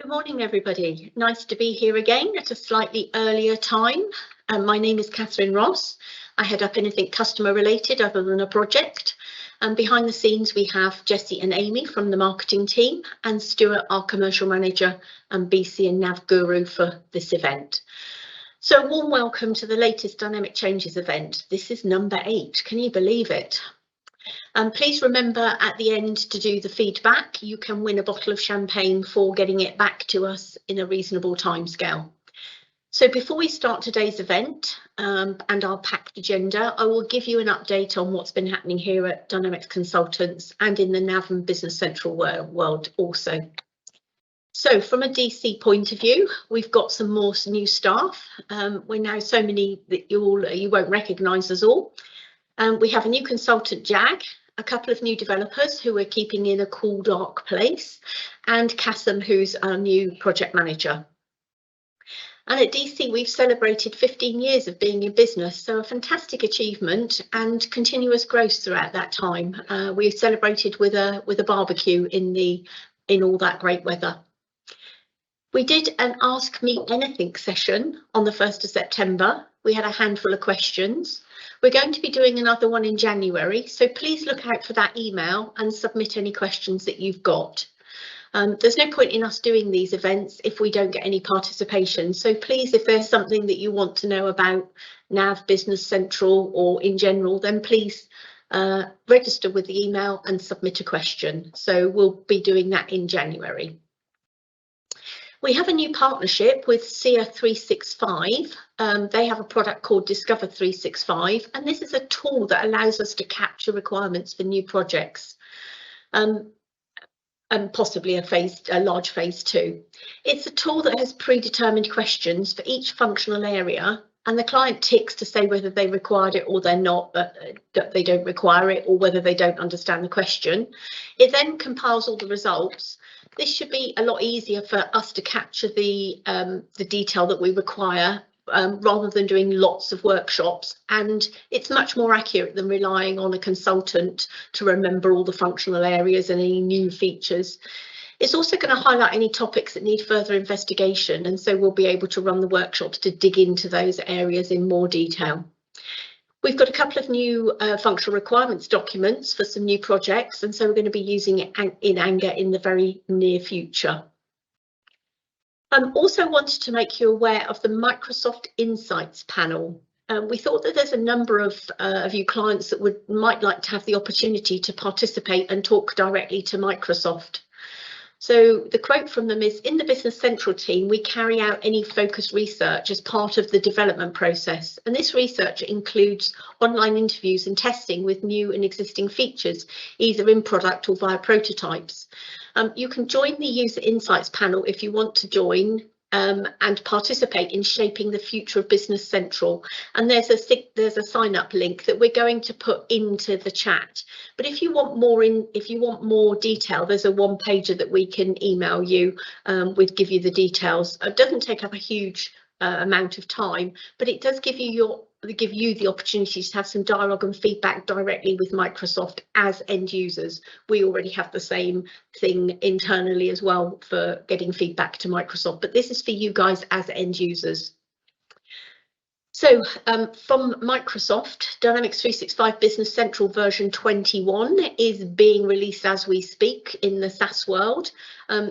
Good morning, everybody. Nice to be here again at a slightly earlier time. My name is Catherine Ross. I head up anything customer related other than a project. And behind the scenes, we have Jessie and Amy from the marketing team and Stuart, our commercial manager and BC and Nav guru for this event. So a warm welcome to the latest Dynamic Changes event. This is number 8. Can you believe it? Please remember at the end to do the feedback. You can win a bottle of champagne for getting it back to us in a reasonable timescale. So before we start today's event and our packed agenda, I will give you an update on what's been happening here at Dynamics Consultants and in the Nav and Business Central world also. So from a DC point of view, we've got some more new staff. We're now so many that you won't recognise us all. We have a new consultant, Jag, a couple of new developers who we're keeping in a cool, dark place, and Kasim, who's our new project manager. And at DC, we've celebrated 15 years of being in business, so a fantastic achievement and continuous growth throughout that time. We celebrated with a barbecue in all that great weather. We did an Ask Me Anything session on the 1st of September. We had a handful of questions. We're going to be doing another one in January, so please look out for that email and submit any questions that you've got. There's no point in us doing these events if we don't get any participation, so please, if there's something that you want to know about Nav, Business Central or in general, then please register with the email and submit a question. So we'll be doing that in January. We have a new partnership with SEO 365. They have a product called Discover 365, and this is a tool that allows us to capture requirements for new projects and possibly a large phase 2. It's a tool that has predetermined questions for each functional area, and the client ticks to say whether they required it or they're not, that they don't require it, or whether they don't understand the question. It then compiles all the results. This should be a lot easier for us to capture the detail that we require rather than doing lots of workshops, and it's much more accurate than relying on a consultant to remember all the functional areas and any new features. It's also going to highlight any topics that need further investigation, and so we'll be able to run the workshops to dig into those areas in more detail. We've got a couple of new functional requirements documents for some new projects, and so we're going to be using it in anger in the very near future. Also wanted to make you aware of the Microsoft Insights panel. We thought that there's a number of you clients that might like to have the opportunity to participate and talk directly to Microsoft. So the quote from them is, in the Business Central team, we carry out any focused research as part of the development process. And this research includes online interviews and testing with new and existing features, either in product or via prototypes. You can join the User Insights panel if you want to join and participate in shaping the future of Business Central. And there's a sign up link that we're going to put into the chat. But if you want more detail, there's a one-pager that we can email you give you the details. It doesn't take up a huge amount of time, but it does give you the opportunity to have some dialogue and feedback directly with Microsoft as end users. We already have the same thing internally as well for getting feedback to Microsoft, but this is for you guys as end users. So from Microsoft, Dynamics 365 Business Central version 21 is being released as we speak in the SaaS world.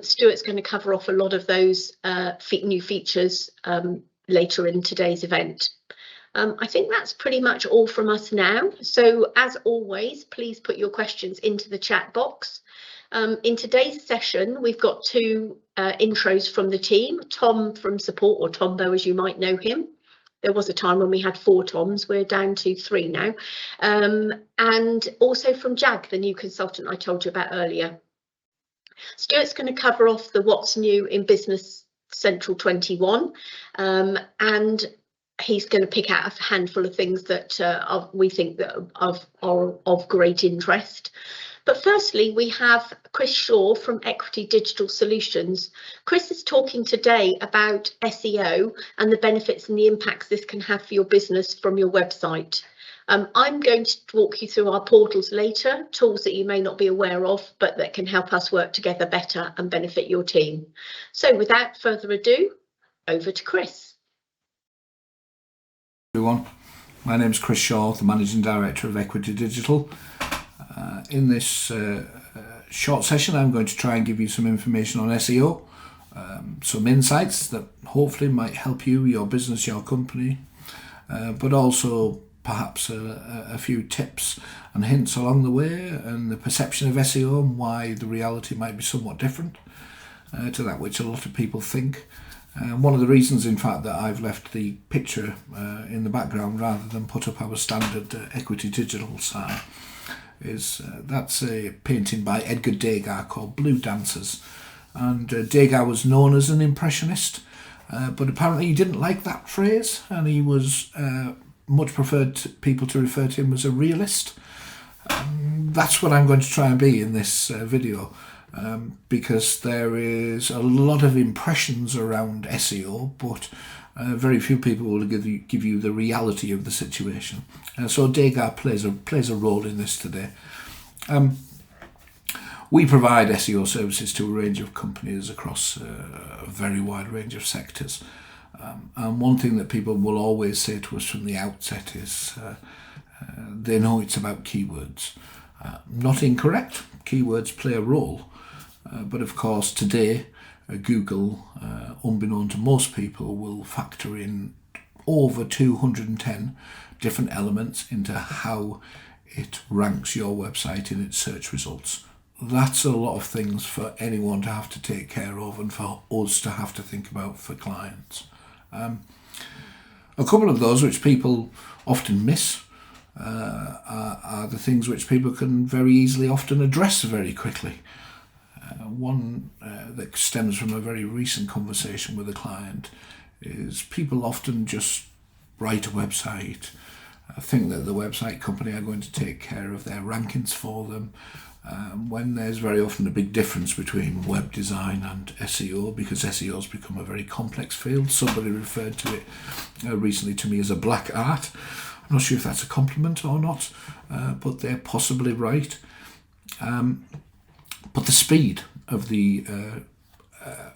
Stuart's going to cover off a lot of those new features later in today's event. I think that's pretty much all from us now. So as always, please put your questions into the chat box. In today's session, we've got 2 intros from the team. Tom from support, or Tombo as you might know him. There was a time when we had 4 Toms, we're down to 3 now. And also from Jag, the new consultant I told you about earlier. Stuart's going to cover off the what's new in Business Central 21, and he's going to pick out a handful of things that we think that are of great interest. But firstly, we have Chris Shaw from Equity Digital Solutions. Chris is talking today about SEO and the benefits and the impacts this can have for your business from your website. I'm going to walk you through our portals later, tools that you may not be aware of, but that can help us work together better and benefit your team. So without further ado, over to Chris. Everyone, my name is Chris Shaw, the Managing Director of Equity Digital. In this short session, I'm going to try and give you some information on SEO, some insights that hopefully might help you, your business, your company, but also perhaps a few tips and hints along the way, and the perception of SEO and why the reality might be somewhat different to that which a lot of people think. One of the reasons, in fact, that I've left the picture in the background rather than put up our standard Equity Digital sign is that's a painting by Edgar Degas called Blue Dancers. And Degas was known as an impressionist, but apparently he didn't like that phrase, and he was much preferred people to refer to him as a realist. That's what I'm going to try and be in this video. Because there is a lot of impressions around SEO, but very few people will give you the reality of the situation. So Degas plays a role in this today. We provide SEO services to a range of companies across a very wide range of sectors. And one thing that people will always say to us from the outset is they know it's about keywords. Not incorrect, keywords play a role. But of course today Google, unbeknown to most people, will factor in over 210 different elements into how it ranks your website in its search results. That's a lot of things for anyone to have to take care of and for us to have to think about for clients. A couple of those which people often miss are the things which people can very easily often address very quickly. One that stems from a very recent conversation with a client is people often just write a website, think that the website company are going to take care of their rankings for them, when there's very often a big difference between web design and SEO, because SEO has become a very complex field. Somebody referred to it recently to me as a black art. I'm not sure if that's a compliment or not, but they're possibly right. But the speed of the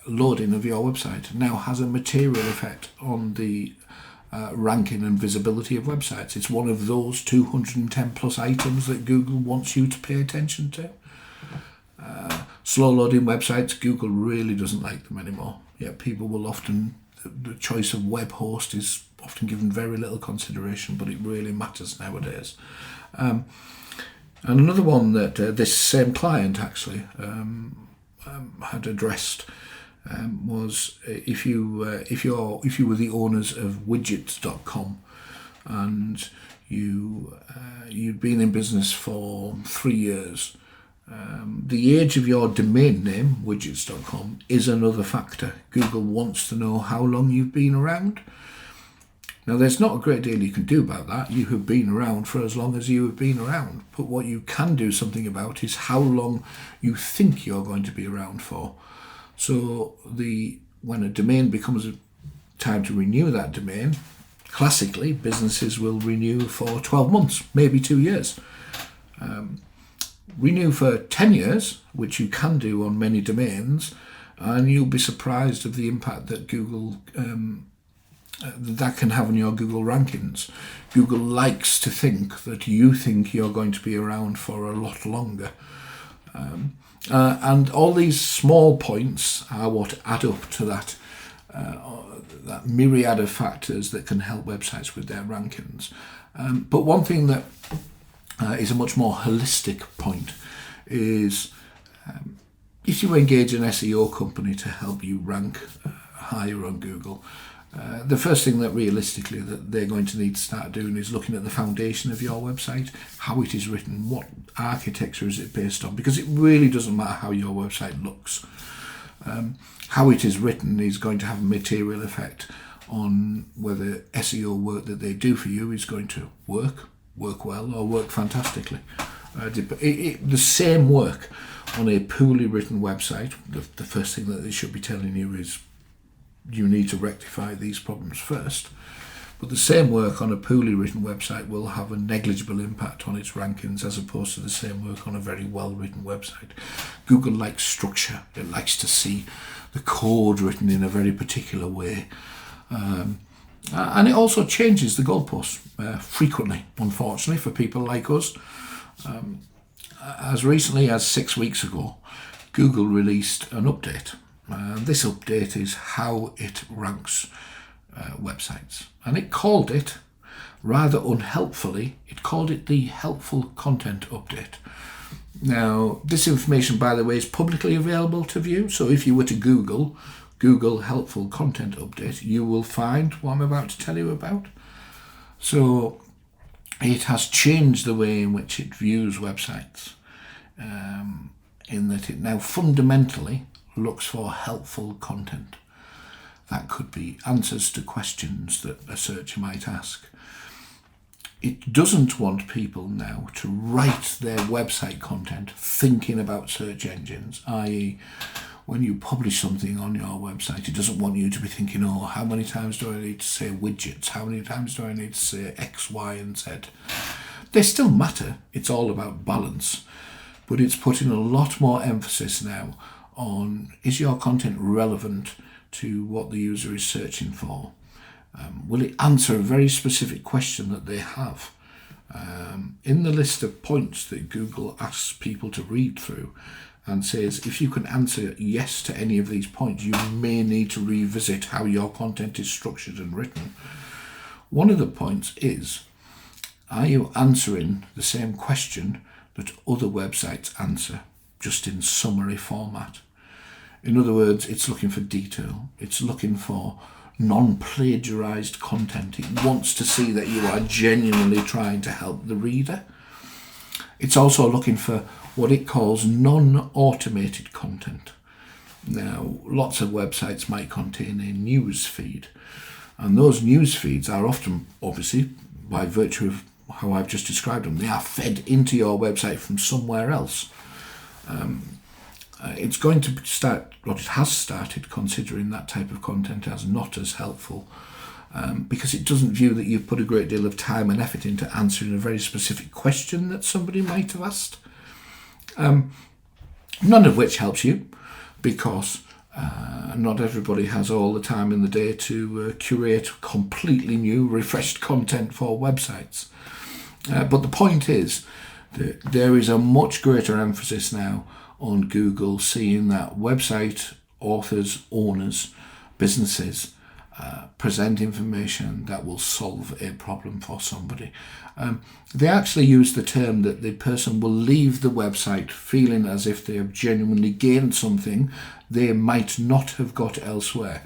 loading of your website now has a material effect on the ranking and visibility of websites. It's one of those 210 plus items that Google wants you to pay attention to. Slow loading websites, Google really doesn't like them anymore. Yet people will often, the choice of web host is often given very little consideration, but it really matters nowadays. And another one that this same client actually had addressed was if you were the owners of widgets.com and you'd been in business for 3 years, the age of your domain name, widgets.com, is another factor. Google wants to know how long you've been around. Now, there's not a great deal you can do about that. You have been around for as long as you have been around. But what you can do something about is how long you think you're going to be around for. So when a domain becomes time to renew that domain, classically, businesses will renew for 12 months, maybe 2 years. Renew for 10 years, which you can do on many domains, and you'll be surprised of the impact that Google that can have on your Google rankings. Google likes to think that you think you're going to be around for a lot longer. And all these small points are what add up to that myriad of factors that can help websites with their rankings. But one thing that is a much more holistic point is if you engage an SEO company to help you rank higher on Google, the first thing that realistically that they're going to need to start doing is looking at the foundation of your website, how it is written, what architecture is it based on, because it really doesn't matter how your website looks. How it is written is going to have a material effect on whether SEO work that they do for you is going to work well, or work fantastically. The same work on a poorly written website, the first thing that they should be telling you is you need to rectify these problems first. But the same work on a poorly written website will have a negligible impact on its rankings as opposed to the same work on a very well written website. Google likes structure. It likes to see the code written in a very particular way. And it also changes the goalposts frequently, unfortunately, for people like us. As recently as 6 weeks ago, Google released an update. This update is how it ranks websites. And it called it, rather unhelpfully, it called it the Helpful Content Update. Now, this information, by the way, is publicly available to view. So if you were to Google Helpful Content Update, you will find what I'm about to tell you about. So it has changed the way in which it views websites, in that it now fundamentally looks for helpful content. That could be answers to questions that a searcher might ask. It doesn't want people now to write their website content thinking about search engines, i.e. when you publish something on your website, it doesn't want you to be thinking, oh, how many times do I need to say widgets? How many times do I need to say X, Y, and Z? They still matter. It's all about balance. But it's putting a lot more emphasis now on, is your content relevant to what the user is searching for? Will it answer a very specific question that they have? In the list of points that Google asks people to read through and says, if you can answer yes to any of these points, you may need to revisit how your content is structured and written. One of the points is, are you answering the same question that other websites answer, just in summary format? In other words, it's looking for detail. It's looking for non-plagiarized content. It wants to see that you are genuinely trying to help the reader. It's also looking for what it calls non-automated content. Now, lots of websites might contain a news feed, and those news feeds are often, obviously, by virtue of how I've just described them, they are fed into your website from somewhere else. It's going to start, or it has started, considering that type of content as not as helpful, because it doesn't view that you've put a great deal of time and effort into answering a very specific question that somebody might have asked. None of which helps you, because not everybody has all the time in the day to curate completely new, refreshed content for websites. But the point is that there is a much greater emphasis now on Google seeing that website authors, owners, businesses present information that will solve a problem for somebody. They actually use the term that the person will leave the website feeling as if they have genuinely gained something they might not have got elsewhere.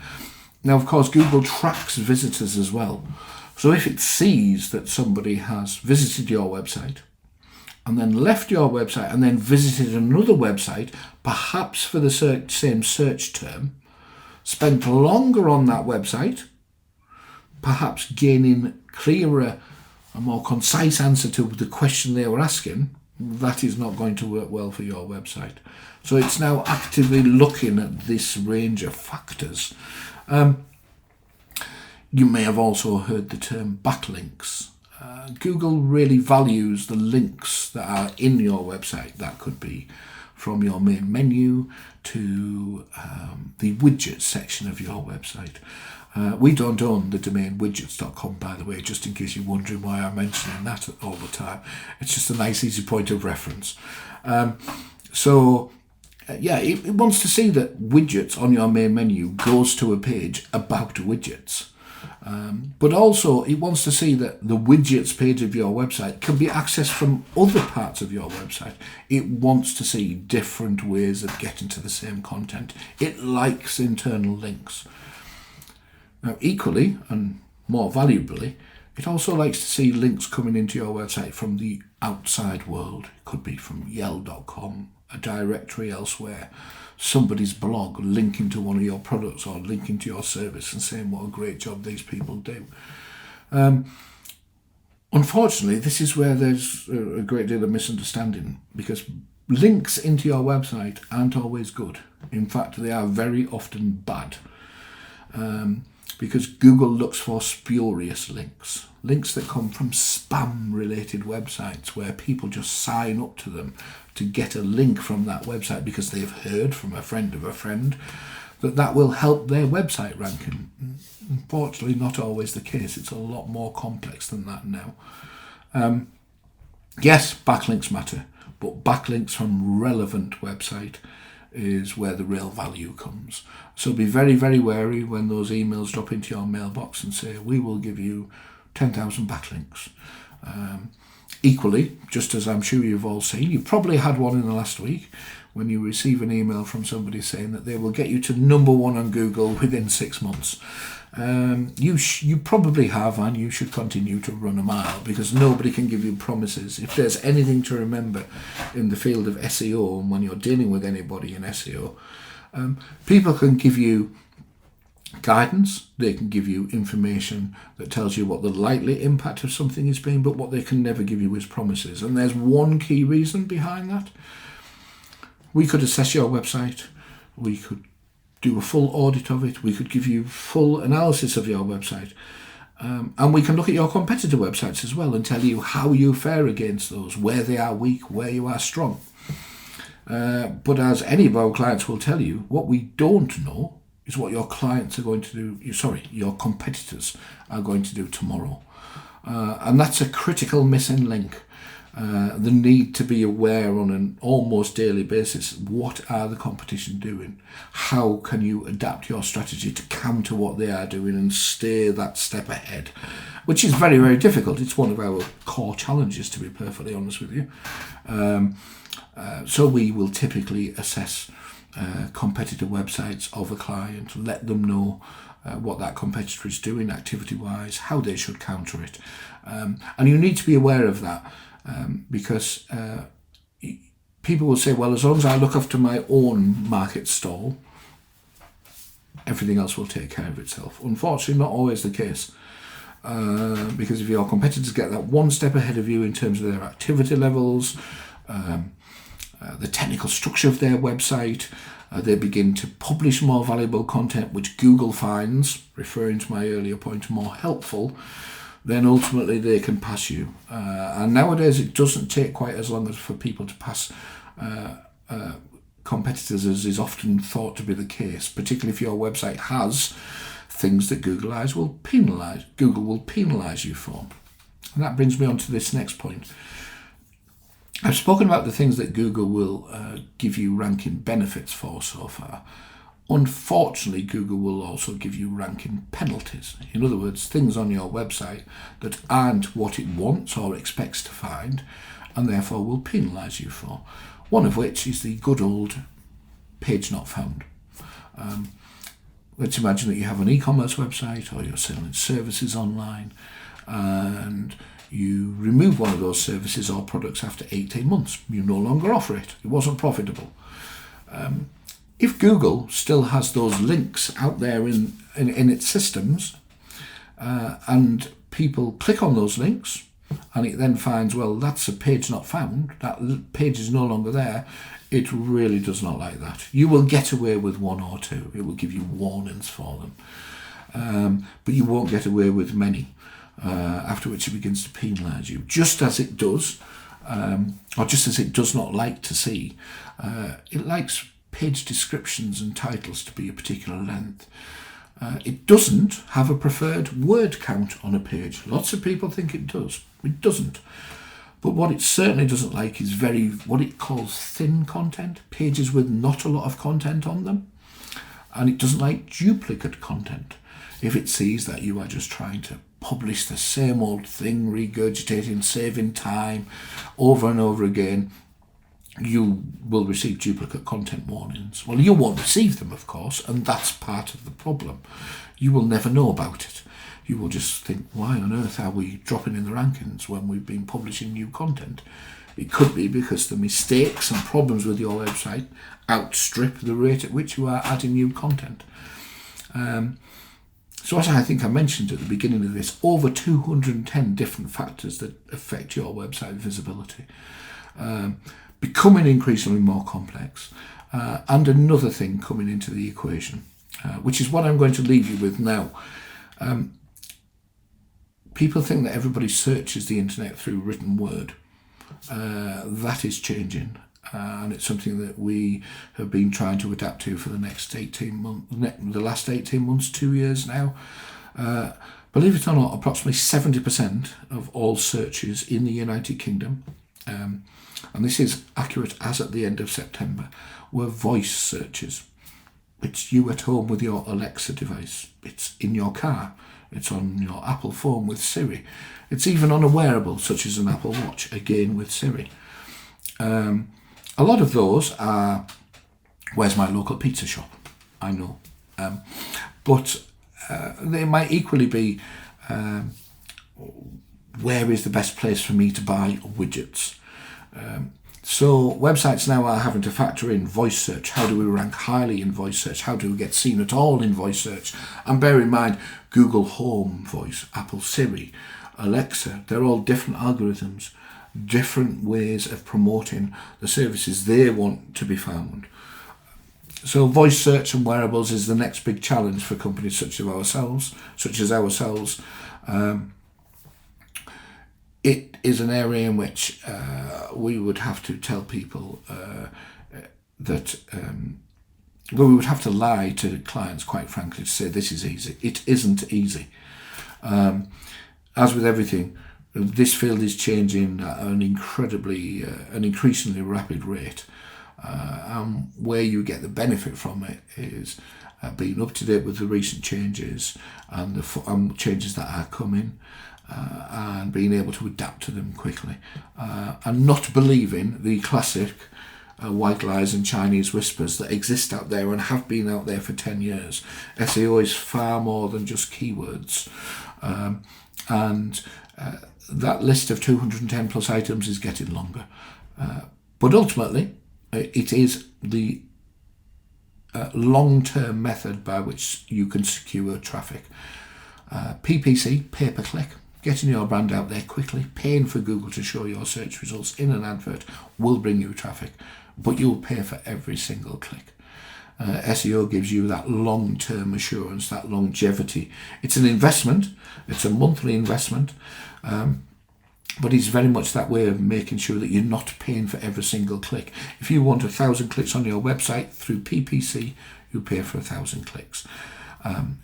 Now, of course, Google tracks visitors as well. So if it sees that somebody has visited your website and then left your website and then visited another website, perhaps for the same search term, spent longer on that website, perhaps gaining clearer, a more concise answer to the question they were asking, that is not going to work well for your website. So it's now actively looking at this range of factors. You may have also heard the term backlinks. Google really values the links that are in your website. That could be from your main menu to the widgets section of your website. We don't own the domain widgets.com, by the way, just in case you're wondering why I'm mentioning that all the time. It's just a nice, easy point of reference. It wants to see that widgets on your main menu goes to a page about widgets. But also it wants to see that the widgets page of your website can be accessed from other parts of your website. It wants to see different ways of getting to the same content. It likes internal links. Now, equally and more valuably, it also likes to see links coming into your website from the outside world. It could be from yell.com, a directory elsewhere, somebody's blog linking to one of your products or linking to your service and saying what a great job these people do. Unfortunately, this is where there's a great deal of misunderstanding, because links into your website aren't always good. In fact, they are very often bad. because Google looks for spurious links, links that come from spam-related websites where people just sign up to them to get a link from that website because they've heard from a friend of a friend that will help their website ranking. Unfortunately, not always the case. It's a lot more complex than that now. Yes, backlinks matter, but backlinks from relevant website is where the real value comes. So be very, very wary when those emails drop into your mailbox and say, we will give you 10,000 backlinks. Equally, just as I'm sure you've all seen, you've probably had one in the last week when you receive an email from somebody saying that they will get you to #1 on Google within 6 months. You probably have, and you should continue to run a mile, because nobody can give you promises. If there's anything to remember in the field of SEO, and when you're dealing with anybody in SEO, people can give you guidance, they can give you information that tells you what the likely impact of something has been, but what they can never give you is promises. And there's one key reason behind that. We could assess your website, we could do a full audit of it, we could give you full analysis of your website, and we can look at your competitor websites as well and tell you how you fare against those, where they are weak, where you are strong. But as any of our clients will tell you, what we don't know is what your clients are going to do, your competitors are going to do tomorrow. And that's a critical missing link. The need to be aware on an almost daily basis, what are the competition doing? How can you adapt your strategy to counter what they are doing and stay that step ahead? Which is very, very difficult. It's one of our core challenges, to be perfectly honest with you. So we will typically assess competitor websites of a client, let them know what that competitor is doing activity-wise, how they should counter it. And you need to be aware of that. Because people will say, well, as long as I look after my own market stall, everything else will take care of itself. Unfortunately, not always the case. Because if your competitors get that one step ahead of you in terms of their activity levels, the technical structure of their website, they begin to publish more valuable content, which Google finds, referring to my earlier point, more helpful, then ultimately they can pass you. And nowadays it doesn't take quite as long as for people to pass competitors as is often thought to be the case, particularly if your website has things that Google will penalise you for. And that brings me on to this next point. I've spoken about the things that Google will give you ranking benefits for so far. Unfortunately, Google will also give you ranking penalties. In other words, things on your website that aren't what it wants or expects to find, and therefore will penalise you for. One of which is the good old page not found. Let's imagine that you have an e-commerce website or you're selling services online, and you remove one of those services or products after 18 months. You no longer offer it. It wasn't profitable. If Google still has those links out there in its systems, and people click on those links, and it then finds, well, that's a page not found, that page is no longer there, it really does not like that. You will get away with one or two. It will give you warnings for them. But you won't get away with many, after which it begins to penalise you. Just as it does, or just as it does not like to see, it likes page descriptions and titles to be a particular length. It doesn't have a preferred word count on a page. Lots of people think it does. It doesn't. But what it certainly doesn't like is what it calls thin content, pages with not a lot of content on them. And it doesn't like duplicate content. If it sees that you are just trying to publish the same old thing, regurgitating, saving time over and over again, you will receive duplicate content warnings. Well, you won't receive them, of course, and that's part of the problem. You will never know about it. You will just think, why on earth are we dropping in the rankings when we've been publishing new content? It could be because the mistakes and problems with your website outstrip the rate at which you are adding new content. So as I think I mentioned at the beginning of this, over 210 different factors that affect your website visibility. Becoming increasingly more complex. And another thing coming into the equation, which is what I'm going to leave you with now. People think that everybody searches the internet through written word. That is changing, and it's something that we have been trying to adapt to for the next 18 months, the last 18 months, 2 years now. Believe it or not, approximately 70% of all searches in the United Kingdom, and this is accurate as at the end of September, were voice searches. It's you at home with your Alexa device. It's in your car. It's on your Apple phone with Siri. It's even on a wearable such as an Apple Watch, again with Siri. A lot of those are, where's my local pizza shop? I know. But they might equally be, where is the best place for me to buy widgets? So websites now are having to factor in voice search. How do we rank highly in voice search? How do we get seen at all in voice search? And bear in mind, Google Home voice, Apple Siri, Alexa, they're all different algorithms, different ways of promoting the services they want to be found. So voice search and wearables is the next big challenge for companies such as ourselves. It is an area in which we would have to tell people that we would have to lie to clients, quite frankly, to say this is easy. It isn't easy. As with everything, this field is changing at an increasingly rapid rate. Where you get the benefit from it is being up to date with the recent changes and the changes that are coming. And being able to adapt to them quickly, and not believing the classic white lies and Chinese whispers that exist out there and have been out there for 10 years. SEO is far more than just keywords, and that list of 210 plus items is getting longer, but ultimately it is the long-term method by which you can secure traffic. PPC, pay-per-click, getting your brand out there quickly, paying for Google to show your search results in an advert will bring you traffic, but you'll pay for every single click. SEO gives you that long-term assurance, that longevity. It's an investment, it's a monthly investment, but it's very much that way of making sure that you're not paying for every single click. If you want 1,000 clicks on your website through PPC, you pay for 1,000 clicks.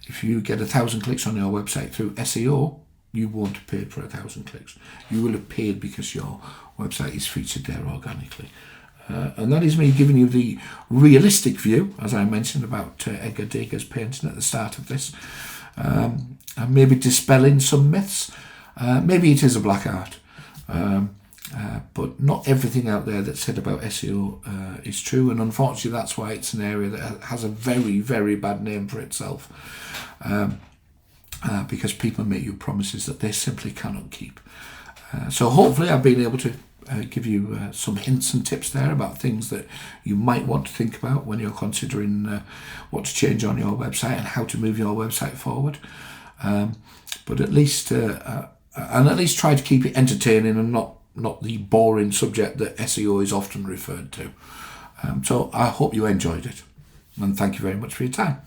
If you get 1,000 clicks on your website through SEO, you won't have paid for 1,000 clicks. You will have paid because your website is featured there organically. And that is me giving you the realistic view, as I mentioned about Edgar Degas painting at the start of this, and maybe dispelling some myths. Maybe it is a black art, but not everything out there that's said about SEO is true, and unfortunately that's why it's an area that has a very, very bad name for itself, because people make you promises that they simply cannot keep. So hopefully I've been able to give you some hints and tips there about things that you might want to think about when you're considering what to change on your website and how to move your website forward. But at least try to keep it entertaining and not the boring subject that SEO is often referred to. So I hope you enjoyed it, and thank you very much for your time.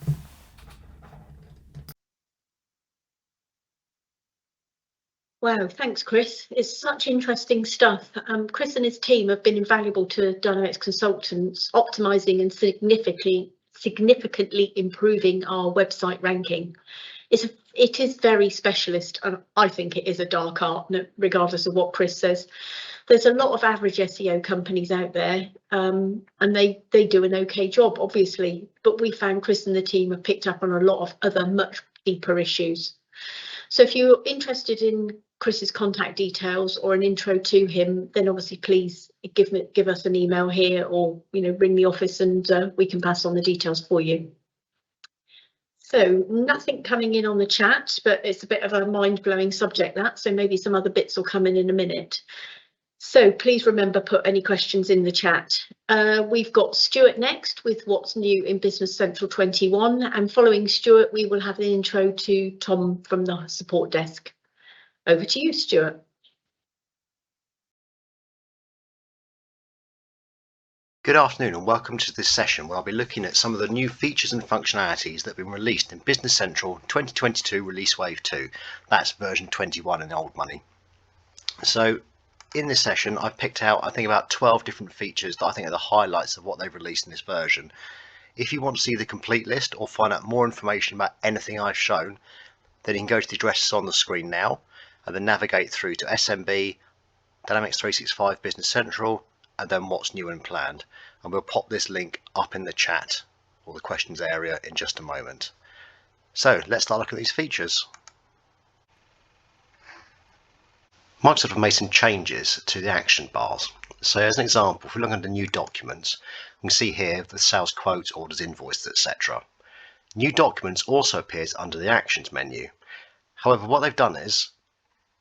Wow, thanks, Chris. It's such interesting stuff. Chris and his team have been invaluable to Dynamics consultants, optimizing and significantly improving our website ranking. It is very specialist, and I think it is a dark art, regardless of what Chris says. There's a lot of average SEO companies out there, and they do an okay job, obviously, but we found Chris and the team have picked up on a lot of other much deeper issues. So if you're interested in Chris's contact details or an intro to him, then obviously please give us an email here, or ring the office, and we can pass on the details for you. So nothing coming in on the chat, but it's a bit of a mind-blowing subject, that, so maybe some other bits will come in a minute. So please remember, put any questions in the chat. We've got Stuart next with what's new in Business Central 21, and following Stuart we will have an intro to Tom from the support desk. Over to you, Stuart. Good afternoon and welcome to this session where I'll be looking at some of the new features and functionalities that have been released in Business Central 2022 Release Wave 2. That's version 21 in old money. So in this session I've picked out I think about 12 different features that I think are the highlights of what they've released in this version. If you want to see the complete list or find out more information about anything I've shown, then you can go to the addresses on the screen now and then navigate through to SMB, Dynamics 365 Business Central, and then what's new and planned. And we'll pop this link up in the chat or the questions area in just a moment. So let's start looking at these features. Microsoft have made some changes to the action bars. So as an example, if we look under new documents, we can see here the sales quotes, orders, invoices, etc. New documents also appears under the actions menu. However, what they've done is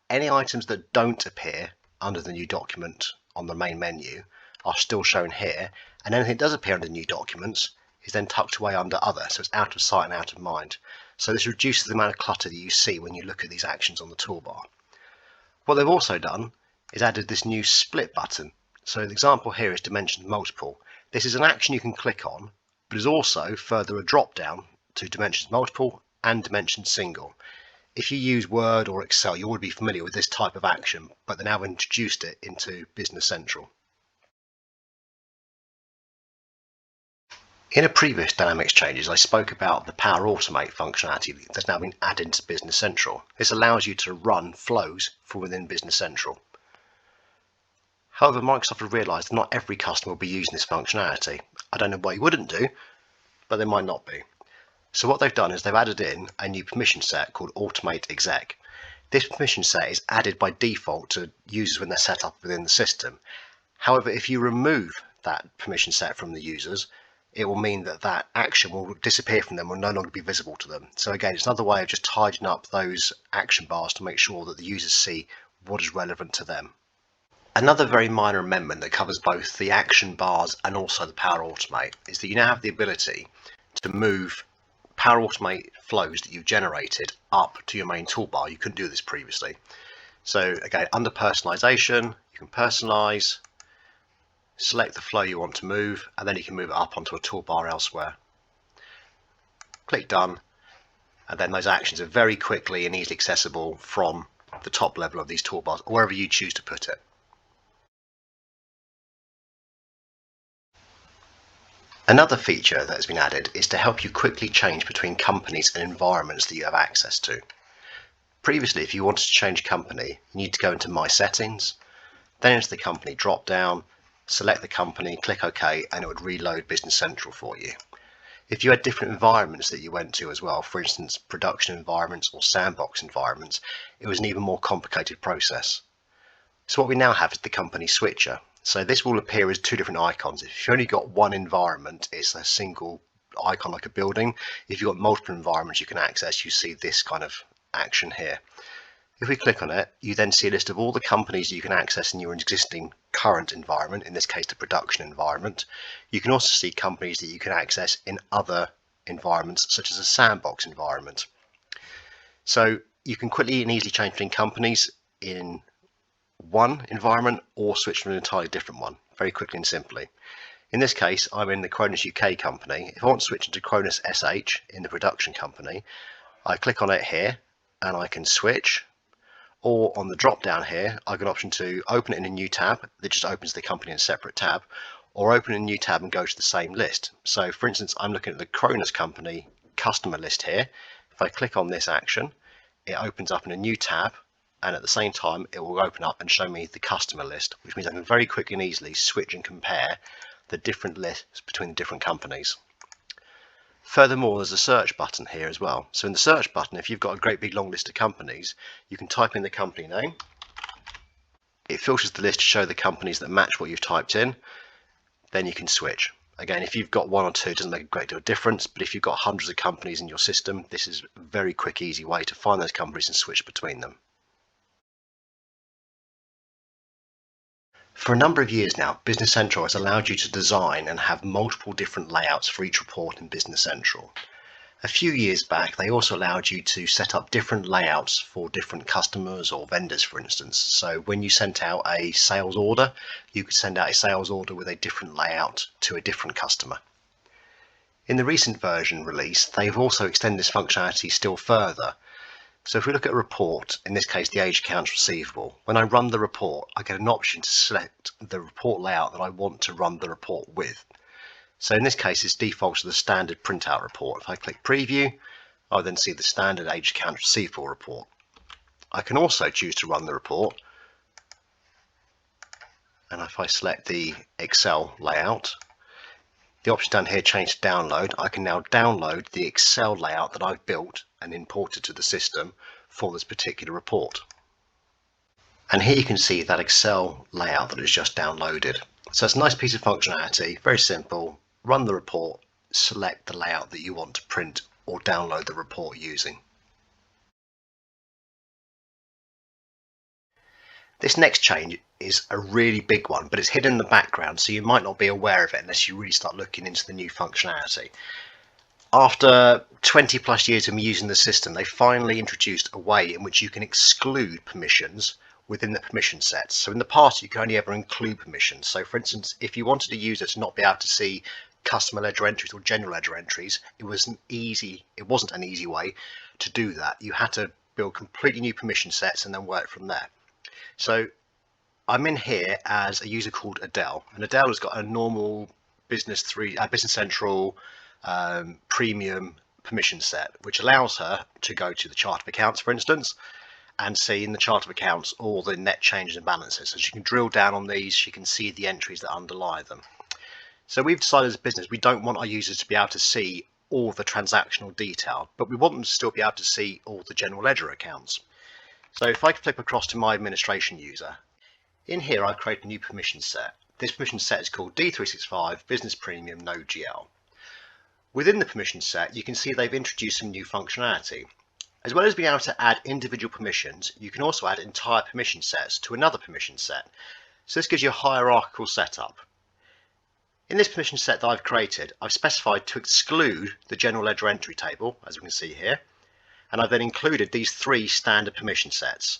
any items that don't appear under the new document on the main menu are still shown here, and anything that does appear under new documents is then tucked away under other, so it's out of sight and out of mind. So this reduces the amount of clutter that you see when you look at these actions on the toolbar. What they've also done is added this new split button. So the example here is dimensions multiple. This is an action you can click on, but is also further a drop down to dimensions multiple and dimensions single. If you use Word or Excel, you would be familiar with this type of action, but they now introduced it into Business Central. In a previous Dynamics changes, I spoke about the Power Automate functionality that's now been added to Business Central. This allows you to run flows from within Business Central. However, Microsoft have realised that not every customer will be using this functionality. I don't know why you wouldn't do, but they might not be. So what they've done is they've added in a new permission set called Automate Exec. This permission set is added by default to users when they're set up within the system. However, if you remove that permission set from the users, it will mean that that action will disappear from them, will no longer be visible to them. So again, it's another way of just tidying up those action bars to make sure that the users see what is relevant to them. Another very minor amendment that covers both the action bars and also the Power Automate is that you now have the ability to move Power Automate flows that you've generated up to your main toolbar. You couldn't do this previously. So again, under personalization, you can personalize, select the flow you want to move, and then you can move it up onto a toolbar elsewhere. Click done, and then those actions are very quickly and easily accessible from the top level of these toolbars, or wherever you choose to put it. Another feature that has been added is to help you quickly change between companies and environments that you have access to. Previously, if you wanted to change company, you need to go into My Settings, then into the company drop down, select the company, click OK, and it would reload Business Central for you. If you had different environments that you went to as well, for instance, production environments or sandbox environments, it was an even more complicated process. So what we now have is the company switcher. So this will appear as two different icons. If you've only got one environment, it's a single icon like a building. If you've got multiple environments you can access, you see this kind of action here. If we click on it, you then see a list of all the companies you can access in your existing current environment, in this case the production environment. You can also see companies that you can access in other environments, such as a sandbox environment. So you can quickly and easily change between companies in one environment or switch to an entirely different one very quickly and simply. In this case, I'm in the Cronus UK company. If I want to switch into Cronus SH in the production company, I click on it here and I can switch, or on the drop down here I've got an option to open it in a new tab that just opens the company in a separate tab, or open a new tab and go to the same list. So for instance, I'm looking at the Cronus company customer list here. If I click on this action, it opens up in a new tab, and at the same time it will open up and show me the customer list, which means I can very quickly and easily switch and compare the different lists between the different companies. Furthermore, there's a search button here as well. So in the search button, if you've got a great big long list of companies, you can type in the company name. It filters the list to show the companies that match what you've typed in. Then you can switch. Again, if you've got one or two, it doesn't make a great deal of difference, but if you've got hundreds of companies in your system, this is a very quick, easy way to find those companies and switch between them. For a number of years now, Business Central has allowed you to design and have multiple different layouts for each report in Business Central. A few years back, they also allowed you to set up different layouts for different customers or vendors, for instance. So when you sent out a sales order, you could send out a sales order with a different layout to a different customer. In the recent version release, they've also extended this functionality still further. So if we look at a report, in this case the age accounts receivable, when I run the report, I get an option to select the report layout that I want to run the report with. So in this case, it's defaults to the standard printout report. If I click preview, I'll then see the standard age account receivable report. I can also choose to run the report. And if I select the Excel layout, the option down here, change to download, I can now download the Excel layout that I've built and imported to the system for this particular report. And here you can see that Excel layout that is just downloaded. So it's a nice piece of functionality, very simple. Run the report, select the layout that you want to print or download the report using. This next change is a really big one, but it's hidden in the background, so you might not be aware of it unless you really start looking into the new functionality. After 20 plus years of using the system, they finally introduced a way in which you can exclude permissions within the permission sets. So in the past, you could only ever include permissions. So for instance, if you wanted a user to not be able to see customer ledger entries or general ledger entries, it wasn't an easy way to do that. You had to build completely new permission sets and then work from there. So I'm in here as a user called Adele, and Adele has got a normal Business Central premium permission set, which allows her to go to the chart of accounts, for instance, and see in the chart of accounts all the net changes and balances. So she can drill down on these, she can see the entries that underlie them. So we've decided as a business, we don't want our users to be able to see all the transactional detail, but we want them to still be able to see all the general ledger accounts. So if I flip across to my administration user, in here I've created a new permission set. This permission set is called D365 Business Premium No GL. Within the permission set, you can see they've introduced some new functionality. As well as being able to add individual permissions, you can also add entire permission sets to another permission set. So this gives you a hierarchical setup. In this permission set that I've created, I've specified to exclude the general ledger entry table, as we can see here, and I've then included these 3 standard permission sets.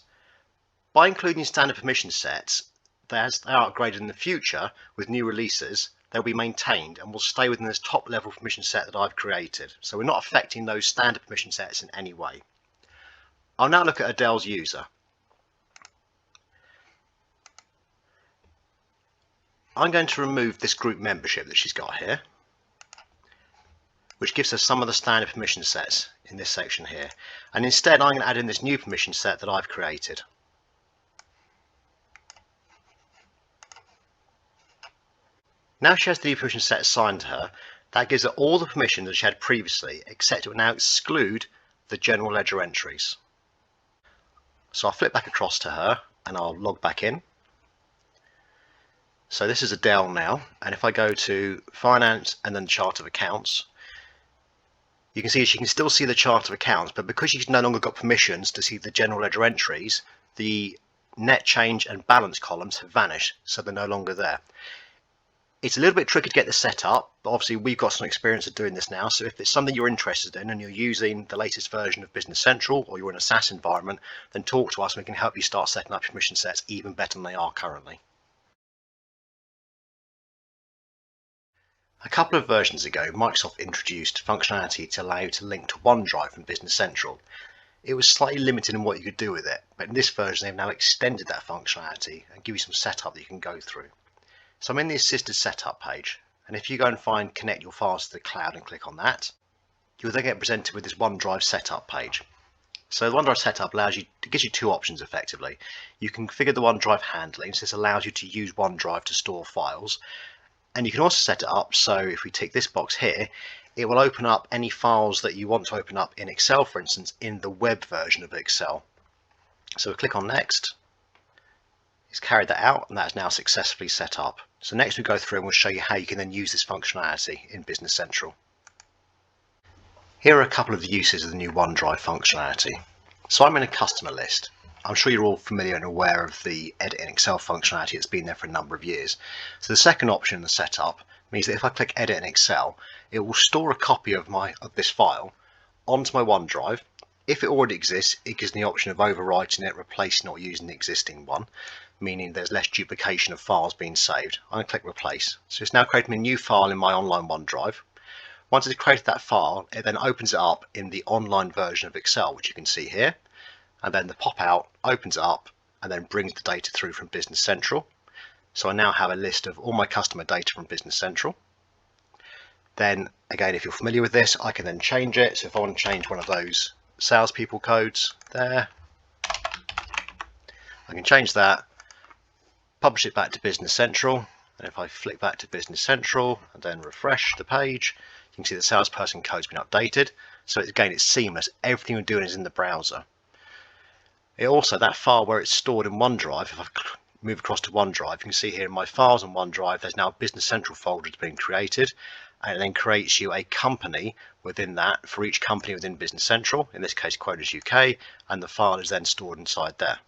By including standard permission sets, as they are upgraded in the future with new releases, they'll be maintained and will stay within this top level permission set that I've created. So we're not affecting those standard permission sets in any way. I'll now look at Adele's user. I'm going to remove this group membership that she's got here, which gives us some of the standard permission sets in this section here. And instead, I'm going to add in this new permission set that I've created. Now she has the new permission set assigned to her. That gives her all the permissions that she had previously, except it will now exclude the general ledger entries. So I'll flip back across to her and I'll log back in. So this is Adele now, and if I go to Finance and then Chart of Accounts, you can see she can still see the Chart of Accounts, but because she's no longer got permissions to see the general ledger entries, the net change and balance columns have vanished, so they're no longer there. It's a little bit tricky to get this set up, but obviously we've got some experience of doing this now, so if it's something you're interested in and you're using the latest version of Business Central or you're in a SaaS environment, then talk to us and we can help you start setting up your permission sets even better than they are currently. A couple of versions ago, Microsoft introduced functionality to allow you to link to OneDrive from Business Central. It was slightly limited in what you could do with it, but in this version they've now extended that functionality and give you some setup that you can go through. So I'm in the assisted setup page, and if you go and find connect your files to the cloud and click on that, you'll then get presented with this OneDrive setup page. So the OneDrive setup gives you 2 options effectively. You can configure the OneDrive handling, so this allows you to use OneDrive to store files. And you can also set it up so if we tick this box here, it will open up any files that you want to open up in Excel, for instance, in the web version of Excel. So we'll click on next. It's carried that out and that's now successfully set up. So next we go through and we'll show you how you can then use this functionality in Business Central. Here are a couple of the uses of the new OneDrive functionality. So I'm in a customer list. I'm sure you're all familiar and aware of the edit in Excel functionality that's been there for a number of years. So the second option in the setup means that if I click edit in Excel, it will store a copy of this file onto my OneDrive. If it already exists, it gives me the option of overwriting it, replacing or using the existing one, meaning there's less duplication of files being saved. I'm going to click replace. So it's now creating a new file in my online OneDrive. Once it's created that file, it then opens it up in the online version of Excel, which you can see here. And then the pop-out opens it up and then brings the data through from Business Central. So I now have a list of all my customer data from Business Central. Then again, if you're familiar with this, I can then change it. So if I want to change one of those salespeople codes there, I can change that, publish it back to Business Central. And if I flick back to Business Central and then refresh the page, you can see the salesperson code's been updated. So again, it's seamless. Everything you're doing is in the browser. It also, that file where it's stored in OneDrive, if I move across to OneDrive, you can see here in my files in OneDrive, there's now a Business Central folder that's been created, and it then creates you a company within that for each company within Business Central, in this case Quotas UK, and the file is then stored inside there.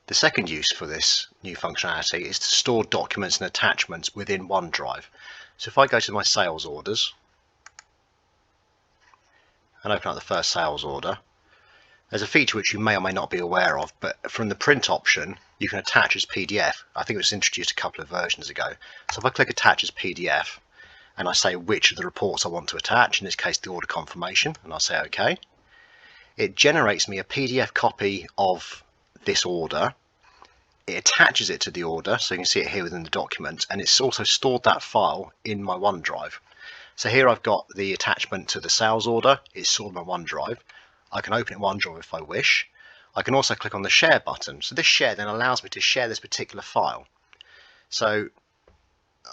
The second use for this new functionality is to store documents and attachments within OneDrive. So if I go to my sales orders and open up the first sales order, there's a feature which you may or may not be aware of, but from the print option, you can attach as PDF. I think it was introduced a couple of versions ago. So if I click attach as PDF and I say which of the reports I want to attach, in this case the order confirmation, and I'll say OK, it generates me a PDF copy of this order. It attaches it to the order, so you can see it here within the document, and it's also stored that file in my OneDrive. So here I've got the attachment to the sales order. It's stored in my OneDrive. I can open it in OneDrive if I wish. I can also click on the share button. So this share then allows me to share this particular file. So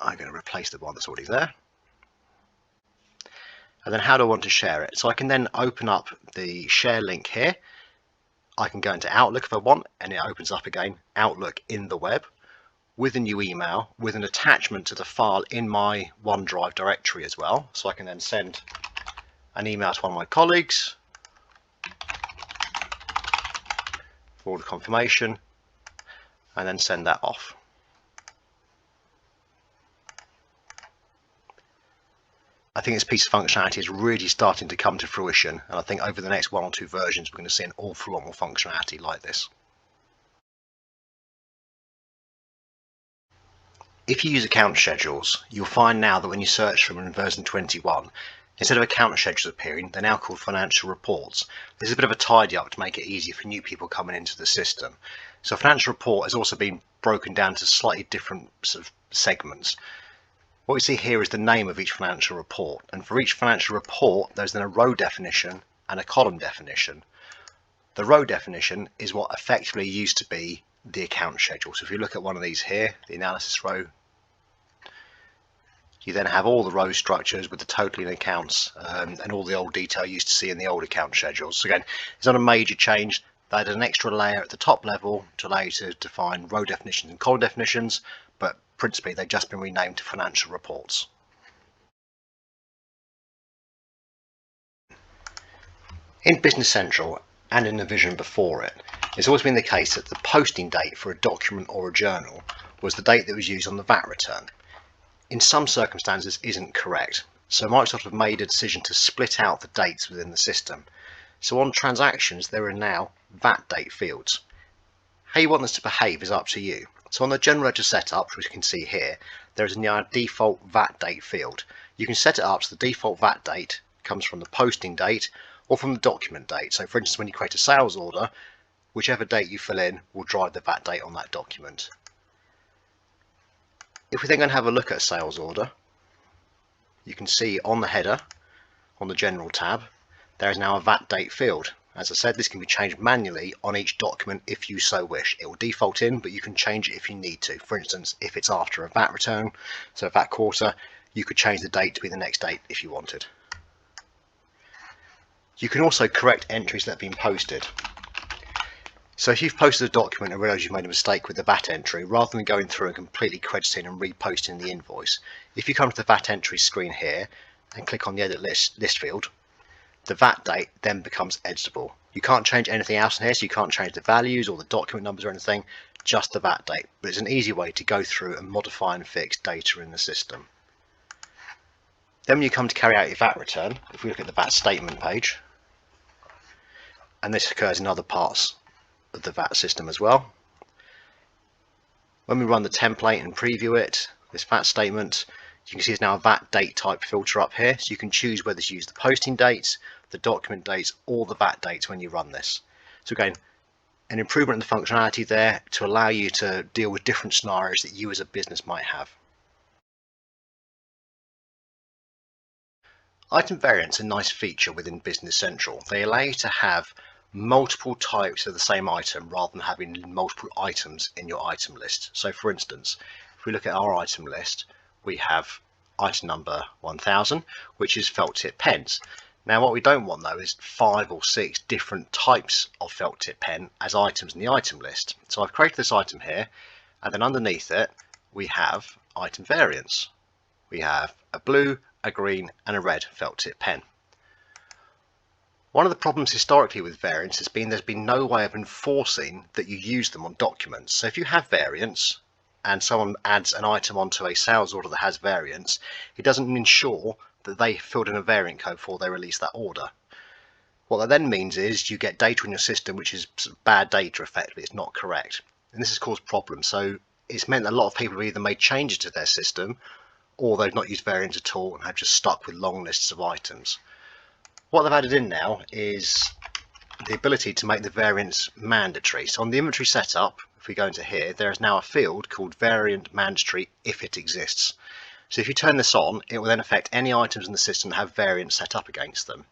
I'm going to replace the one that's already there. And then how do I want to share it? So I can then open up the share link here. I can go into Outlook if I want, and it opens up again, Outlook in the web, with a new email, with an attachment to the file in my OneDrive directory as well. So I can then send an email to one of my colleagues, for order confirmation, and then send that off. I think this piece of functionality is really starting to come to fruition, and I think over the next 1 or 2 versions we're going to see an awful lot more functionality like this. If you use account schedules, you'll find now that when you search for them in version 21, instead of account schedules appearing, they're now called financial reports. This is a bit of a tidy up to make it easier for new people coming into the system. So a financial report has also been broken down to slightly different sort of segments. What we see here is the name of each financial report, and for each financial report there's then a row definition and a column definition. The row definition is what effectively used to be the account schedule. So if you look at one of these here, the analysis row, you then have all the row structures with the total in accounts and all the old detail you used to see in the old account schedules. So again, it's not a major change. They added an extra layer at the top level to allow you to define row definitions and column definitions, but principally they've just been renamed to financial reports. In Business Central and in the vision before it, it's always been the case that the posting date for a document or a journal was the date that was used on the VAT return. In some circumstances isn't correct, so Microsoft have made a decision to split out the dates within the system. So on transactions there are now VAT date fields. How you want this to behave is up to you. So on the general ledger setup, which you can see here, there is now a default VAT date field. You can set it up so the default VAT date comes from the posting date or from the document date. So for instance, when you create a sales order, whichever date you fill in will drive the VAT date on that document. If we then go and have a look at a sales order, you can see on the header, on the general tab, there is now a VAT date field. As I said, this can be changed manually on each document if you so wish. It will default in, but you can change it if you need to. For instance, if it's after a VAT return, so a VAT quarter, you could change the date to be the next date if you wanted. You can also correct entries that have been posted. So if you've posted a document and realise you've made a mistake with the VAT entry, rather than going through and completely crediting and reposting the invoice, if you come to the VAT entry screen here and click on the edit list field, the VAT date then becomes editable. You can't change anything else in here, so you can't change the values or the document numbers or anything, just the VAT date. But it's an easy way to go through and modify and fix data in the system. Then when you come to carry out your VAT return, if we look at the VAT statement page, and this occurs in other parts of the VAT system as well, when we run the template and preview it, this VAT statement, you can see there's now a VAT date type filter up here, so you can choose whether to use the posting dates, the document dates, or the VAT dates when you run this. So again, an improvement in the functionality there to allow you to deal with different scenarios that you as a business might have. Item variants are a nice feature within Business Central. They allow you to have multiple types of the same item rather than having multiple items in your item list. So for instance, if we look at our item list, we have item number 1000, which is felt tip pens. Now what we don't want though is 5 or 6 different types of felt tip pen as items in the item list. So I've created this item here, and then underneath it we have item variants. We have a blue, a green and a red felt tip pen. One of the problems historically with variants has been there's been no way of enforcing that you use them on documents. So if you have variants and someone adds an item onto a sales order that has variants, it doesn't ensure that they filled in a variant code before they release that order. What that then means is you get data in your system which is bad data effectively, it's not correct. And this has caused problems. So it's meant that a lot of people have either made changes to their system or they've not used variants at all and have just stuck with long lists of items. What they've added in now is the ability to make the variants mandatory. So on the inventory setup, if we go into here, there is now a field called variant mandatory if it exists. So if you turn this on, it will then affect any items in the system that have variants set up against them.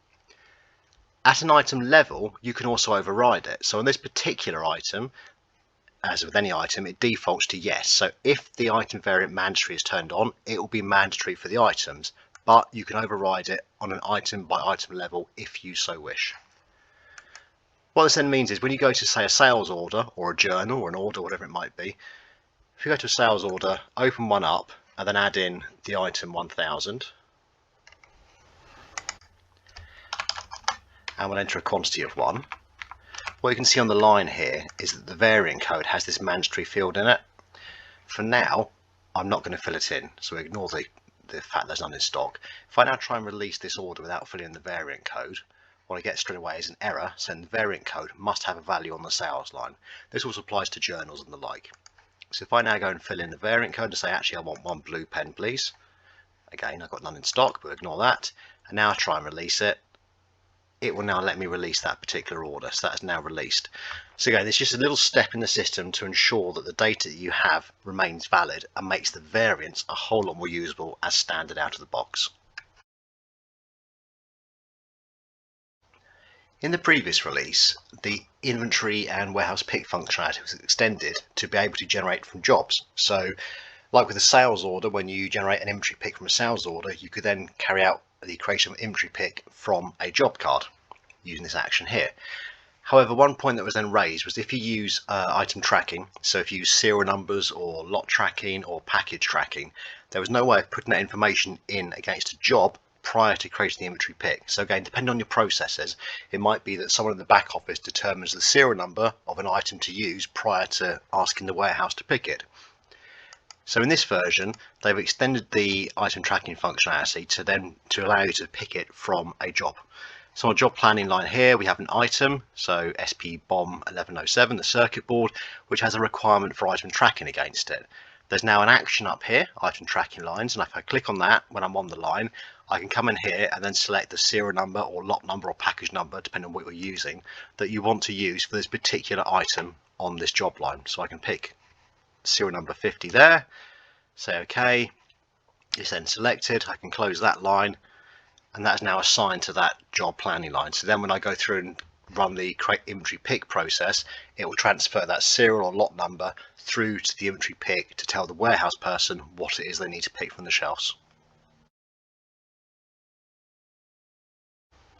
At an item level, you can also override it. So on this particular item, as with any item, it defaults to yes. So if the item variant mandatory is turned on, it will be mandatory for the items, but you can override it on an item by item level if you so wish. What this then means is when you go to say a sales order or a journal or an order, whatever it might be, if you go to a sales order, open one up and then add in the item 1000 and we'll enter a quantity of 1. What you can see on the line here is that the variant code has this mandatory field in it. For now, I'm not going to fill it in, so ignore the fact there's none in stock. If I now try and release this order without filling in the variant code, what I get straight away is an error saying the variant code must have a value on the sales line. This also applies to journals and the like. So if I now go and fill in the variant code and say actually I want 1 blue pen please, again I've got none in stock but ignore that, and now I try and release it, it will now let me release that particular order. So that is now released. So again, it's just a little step in the system to ensure that the data that you have remains valid and makes the variants a whole lot more usable as standard out of the box. In the previous release, the inventory and warehouse pick functionality was extended to be able to generate from jobs. So like with a sales order, when you generate an inventory pick from a sales order, you could then carry out the creation of an inventory pick from a job card using this action here. However, one point that was then raised was if you use item tracking, so if you use serial numbers or lot tracking or package tracking, there was no way of putting that information in against a job prior to creating the inventory pick. So again, depending on your processes, it might be that someone in the back office determines the serial number of an item to use prior to asking the warehouse to pick it. So in this version, they've extended the item tracking functionality to allow you to pick it from a job. So on job planning line here, we have an item, so SP BOM 1107, the circuit board, which has a requirement for item tracking against it. There's now an action up here, item tracking lines, and if I click on that when I'm on the line, I can come in here and then select the serial number or lot number or package number, depending on what you're using, that you want to use for this particular item on this job line. So I can pick serial number 50 there, say OK, it's then selected, I can close that line, and that's now assigned to that job planning line. So then when I go through and run the create inventory pick process, it will transfer that serial or lot number through to the inventory pick to tell the warehouse person what it is they need to pick from the shelves.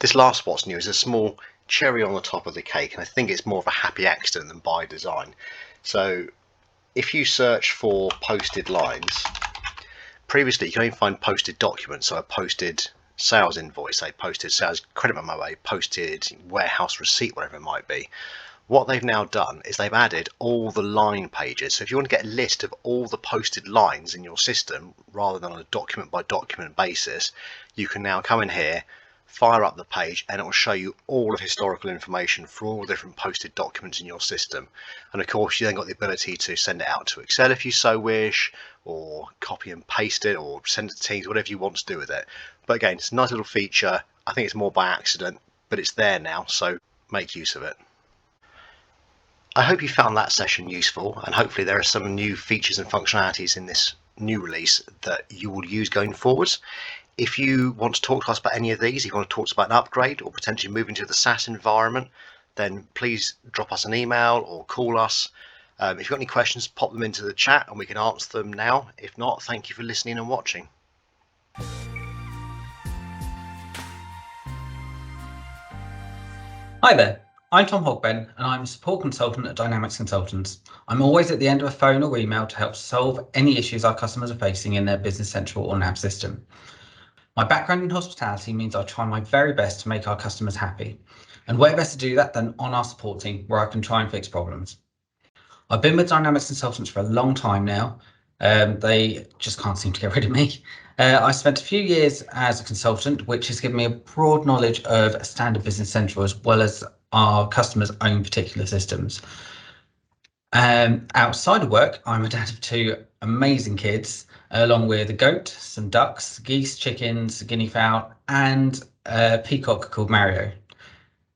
This last what's new is a small cherry on the top of the cake, and I think it's more of a happy accident than by design. So if you search for posted lines, previously you can only find posted documents, so a posted sales invoice, a posted sales credit memo, a posted warehouse receipt, whatever it might be. What they've now done is they've added all the line pages. So if you want to get a list of all the posted lines in your system rather than on a document by document basis, you can now come in here, fire up the page, and it will show you all of historical information for all the different posted documents in your system. And of course you then got the ability to send it out to Excel if you so wish, or copy and paste it, or send it to Teams, whatever you want to do with it. But again, it's a nice little feature. I think it's more by accident, but it's there now, so make use of it. I hope you found that session useful, and hopefully there are some new features and functionalities in this new release that you will use going forwards. If you want to talk to us about any of these, if you want to talk to us about an upgrade or potentially moving to the SaaS environment, then please drop us an email or call us. If you've got any questions, pop them into the chat and we can answer them now. If not, thank you for listening and watching. Hi there, I'm Tom Hogben and I'm a support consultant at Dynamics Consultants. I'm always at the end of a phone or email to help solve any issues our customers are facing in their Business Central or NAV system. My background in hospitality means I try my very best to make our customers happy. And where best to do that than on our support team, where I can try and fix problems. I've been with Dynamics Consultants for a long time now. They just can't seem to get rid of me. I spent a few years as a consultant, which has given me a broad knowledge of standard Business Central as well as our customers' own particular systems. Outside of work, I'm a dad of two amazing kids, along with a goat, some ducks, geese, chickens, a guinea fowl, and a peacock called Mario.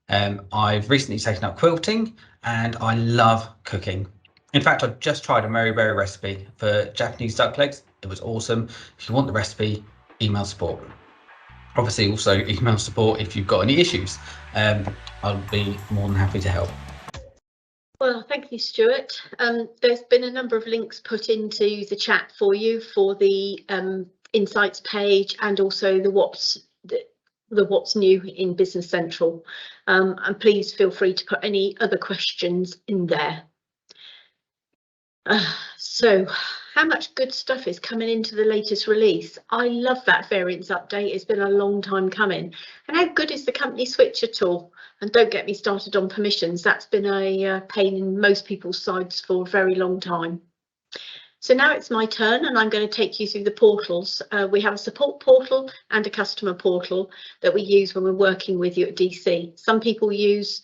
I've recently taken up quilting and I love cooking. In fact, I've just tried a Mary Berry recipe for Japanese duck legs. It was awesome. If you want the recipe, email support. Obviously, also email support if you've got any issues. I'll be more than happy to help. Well, thank you, Stuart. There's been a number of links put into the chat for you for the Insights page and also the what's new in Business Central. And please feel free to put any other questions in there. So how much good stuff is coming into the latest release? I love that variants update. It's been a long time coming. And how good is the company switcher tool? And don't get me started on permissions. That's been a pain in most people's sides for a very long time. So now it's my turn and I'm going to take you through the portals. We have a support portal and a customer portal that we use when we're working with you at DC. Some people use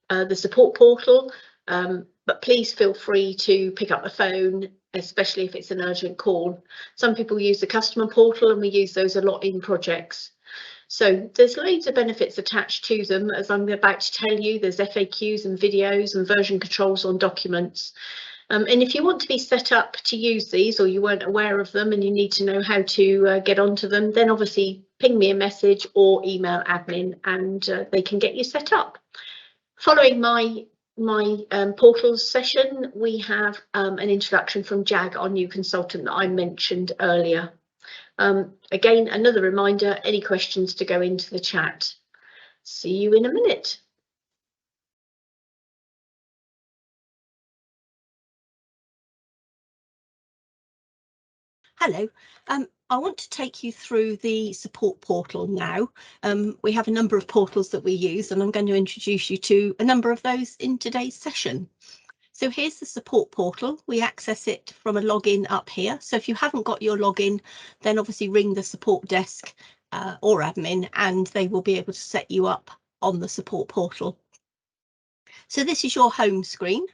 the support portal, but please feel free to pick up the phone, especially if it's an urgent call. Some people use the customer portal and we use those a lot in projects. So there's loads of benefits attached to them, as I'm about to tell you. There's FAQs and videos and version controls on documents. And if you want to be set up to use these or you weren't aware of them and you need to know how to get onto them, then obviously ping me a message or email admin and they can get you set up. Following my portals session, we have an introduction from Jag, our new consultant that I mentioned earlier. Again, another reminder, any questions to go into the chat. See you in a minute. Hello, I want to take you through the support portal now. We have a number of portals that we use and I'm going to introduce you to a number of those in today's session. So here's the support portal. We access it from a login up here. So if you haven't got your login, then obviously ring the support desk or admin and they will be able to set you up on the support portal. So this is your home screen.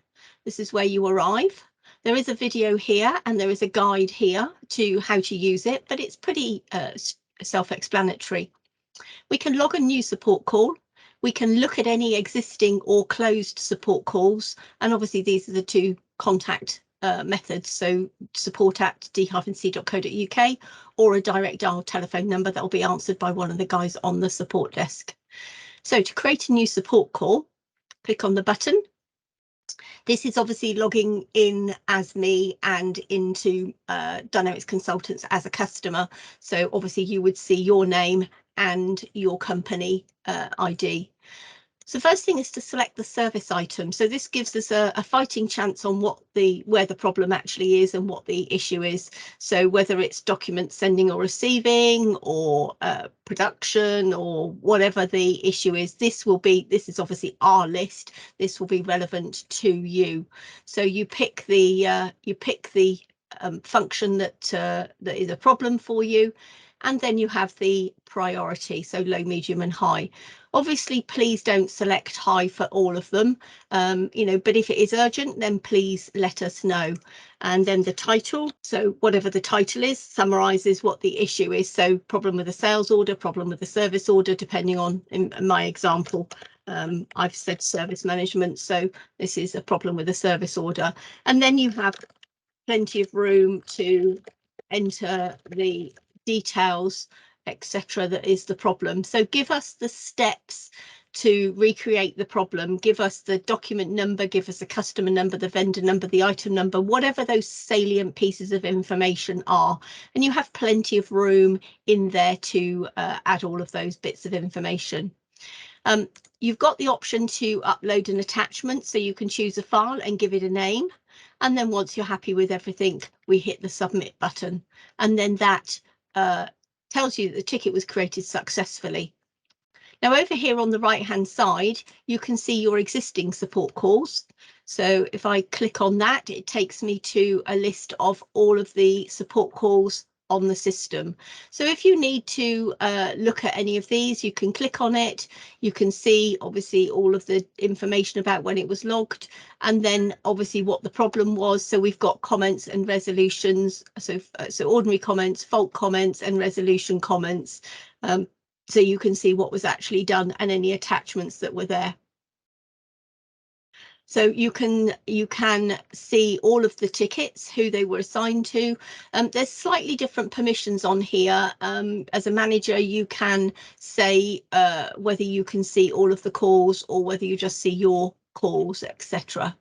This is where you arrive. There is a video here and there is a guide here to how to use it, but it's pretty self-explanatory. We can log a new support call. We can look at any existing or closed support calls. And obviously these are the two contact methods. So support@d-c.co.uk or a direct dial telephone number that will be answered by one of the guys on the support desk. So to create a new support call, click on the button. This is obviously logging in as me and into Dynamics Consultants as a customer. So obviously you would see your name and your company ID. So first thing is to select the service item. So this gives us a fighting chance on where the problem actually is and what the issue is. So whether it's document sending or receiving, or production, or whatever the issue is, this is obviously our list. This will be relevant to you. So you pick the function that is a problem for you, and then you have the priority, so low, medium and high. Obviously, please don't select high for all of them, but if it is urgent, then please let us know. And then the title, so whatever the title is, summarises what the issue is. So problem with a sales order, problem with a service order, depending on, in my example, I've said service management, so this is a problem with a service order. And then you have plenty of room to enter the details, etc. that is the problem. So give us the steps to recreate the problem. Give us the document number, give us the customer number, the vendor number, the item number, whatever those salient pieces of information are. And you have plenty of room in there to add all of those bits of information. You've got the option to upload an attachment, so you can choose a file and give it a name. And then once you're happy with everything, we hit the submit button. And then that tells you that the ticket was created successfully. Now over here on the right hand side, you can see your existing support calls. So if I click on that, it takes me to a list of all of the support calls on the system. So if you need to look at any of these, you can click on it. You can see obviously all of the information about when it was logged, and then obviously what the problem was. So we've got comments and resolutions, so ordinary comments, fault comments and resolution comments. So you can see what was actually done and any attachments that were there. So you can see all of the tickets, who they were assigned to. There's slightly different permissions on here. As a manager, you can say whether you can see all of the calls or whether you just see your calls, etc.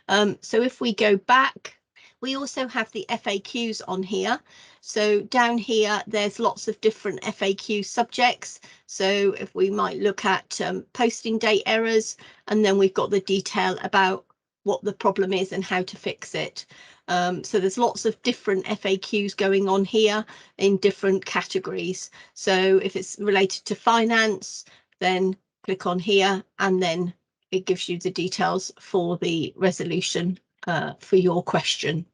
So if we go back, we also have the FAQs on here. So down here, there's lots of different FAQ subjects. So if we might look at posting date errors, and then we've got the detail about what the problem is and how to fix it. So there's lots of different FAQs going on here in different categories. So if it's related to finance, then click on here, and then it gives you the details for the resolution for your question.